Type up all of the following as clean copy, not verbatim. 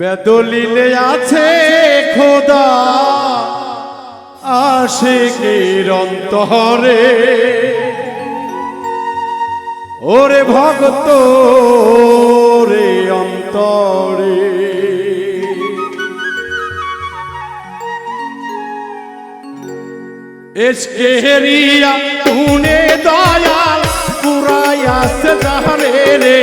বেদলিলে আছে খোদা আশিকের অন্তরে, ওরে ভক্ত রে অন্তরে। এসকে হেরিয়া তুনে দয়াল পুরায়াস জাহারে রে,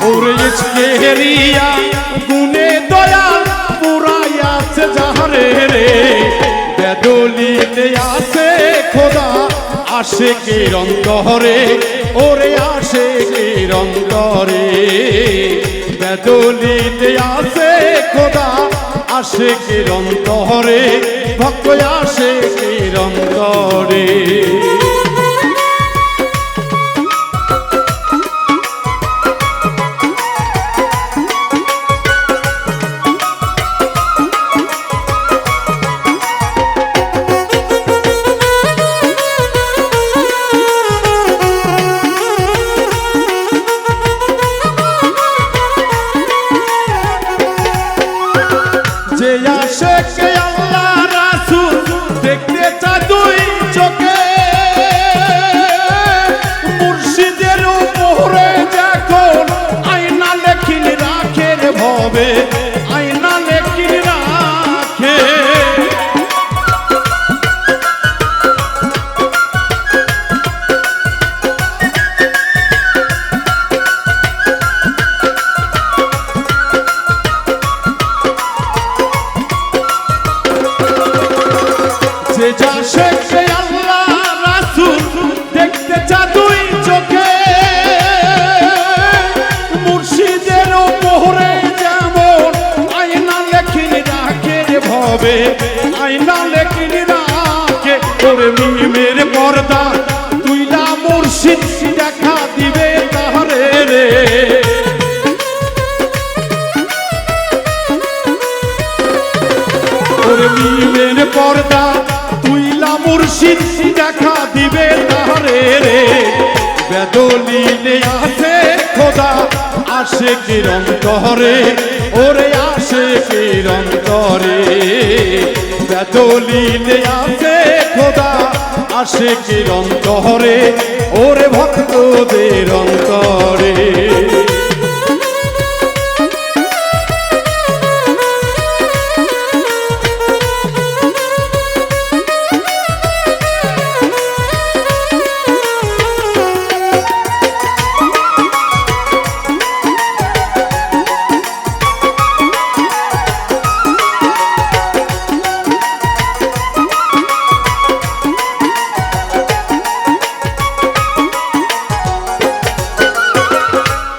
ওরে এসকে হেরিয়া গুনে দয়াল পুরায়াস জাহারে রে। বেদলিতে আছে খোদা আশিকের অন্তরে, ওরে আশিকের অন্তরে। বেদলিতে আছে খোদা আশিকের অন্তরে, ভক্ত আশিকের অন্তরে। যে আশিকে আল্লাহ রাসূল দেখতে চায় দুই চোখে, মুর্শিদের উপরে যখন আয়না লেখিন রাখে রে ভবে, আয়না লেখিন রাখে। যে আশিকে আল্লাহ রাসূল দেখতে চায় দুই চোখে, মুর্শিদের উপরে যেমন আয়না লেখিন রাখে রে ভবে, আয়না লেখিন রাখে। ওরে মিমের পর্দা তুইলা মুর্শিদ দেখা দিবে তাহারে রে। ওরে মিমের পর্দা তুইলা মুর্শিদ দেখা দিবে তাহারে রে। বেদলিলে আছে খোদা আশিকের অন্তরে, ওরে আশিকের অন্তরে। বেদলিলে আছে খোদা আশিকের অন্তরে, ওরে ভক্তদের অন্তরে।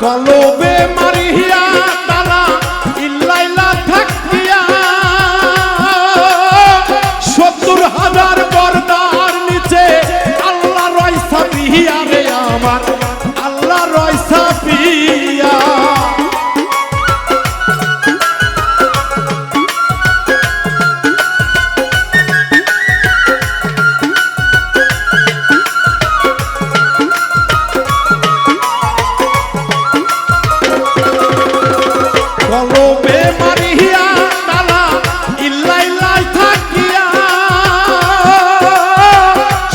কলবে মারিয়া তালা ইল্লাইলা থাকিয়া, ৭০,০০০ পর্দার নিচে আল্লাহ রয়সা পিয়া রে আমার, আল্লাহ রয়সা পিয়া। কলবে মারিয়া তালা ইল্লাইলাই থাকিয়া,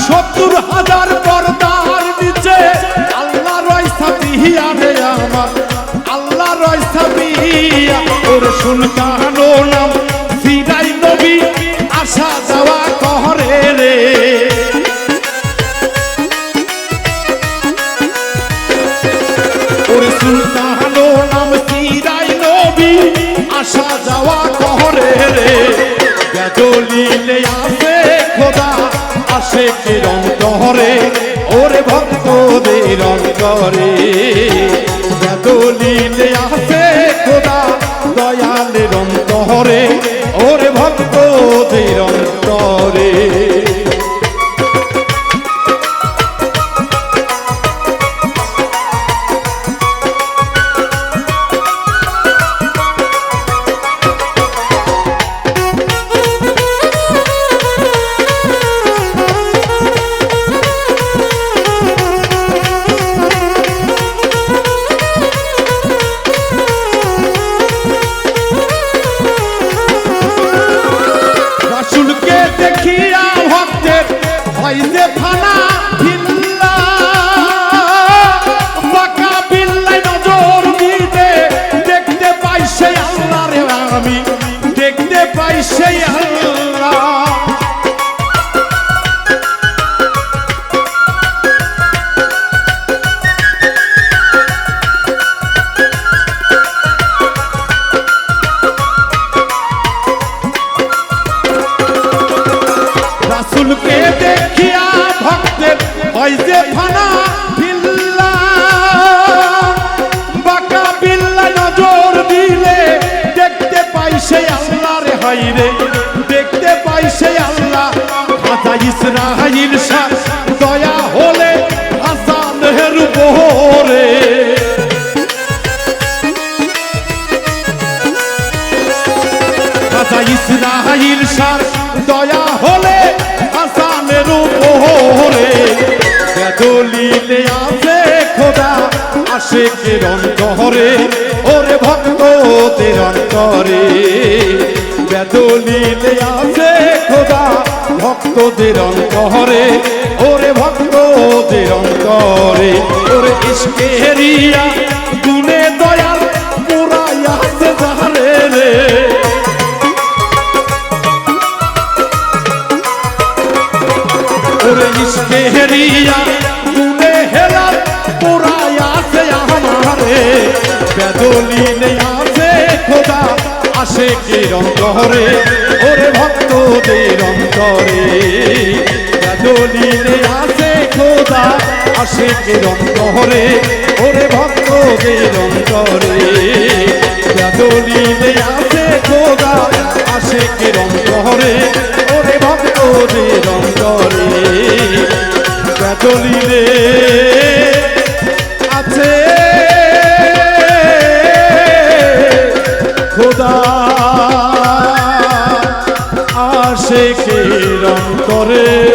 ৭০,০০০ পর্দার নিচে আল্লাহ রয়সা পিয়া রে আমার, আল্লাহ রয়সা পিয়া। ওরে সুলতানো নাম সিরাই নবী আসা যাওয়া করে রে। ওরে সুলতানো নাম সিরাই নবী আসা যাওয়া করে রে। বেদলিলে আছে খোদা আশিকের অন্তরে, ওরে ভক্তদের অন্তরে। বেদলিলে আছে খোদা দয়ালের অন্তরে, ওরে ভক্তদের অন্তরে। দেখিয়া ভক্তের হয় যে ফানা ভিল্লা বাঁকা বিল্লায় নজর দিতে দেখতে পাই সেই আল্লাহ রে আমি দেখতে পাই সেই আল্লাহ রাসূলকে দেখিয়া ভক্তের হয় যে ফানা বিল্লা বাঁকা বিল্লায় নজর দিলে দেখতে পাই সেই আল্লাহ রে হাই রে দেখতে পাই সেই আল্লাহ খাজা ইসরাইল শাহ দয়া হলে হাসানের উপরে খাজা ইসরাইল শাহ দয়া হলে হাসানের উপরে বেদলিলে আছে খোদা আশিকের অন্তরে ওরে ভক্তদের অন্তরে বেদলিলে আছে খোদা ভক্তদের অন্তরে ওরে ভক্তদের অন্তরে ওরে ইশকেরিয়া গুনে দয়াল পুরাইয়া আছে যারে রে ওরে ইশকেরিয়া গুনে হেলাল পুরাইয়া আছে আমারে বেদলিলে আছে খোদা আশিকের অন্তরে ওরে ভক্তদের অন্তরে বেদলিলে আছে খোদা আশিকের অন্তরে ওরে ভক্তদের অন্তরে বেদলিলে আছে খোদা আশিকের অন্তরে ওরে ভক্তদের অন্তরে বেদলিলে আছে খোদা আশিকের অন্তরে।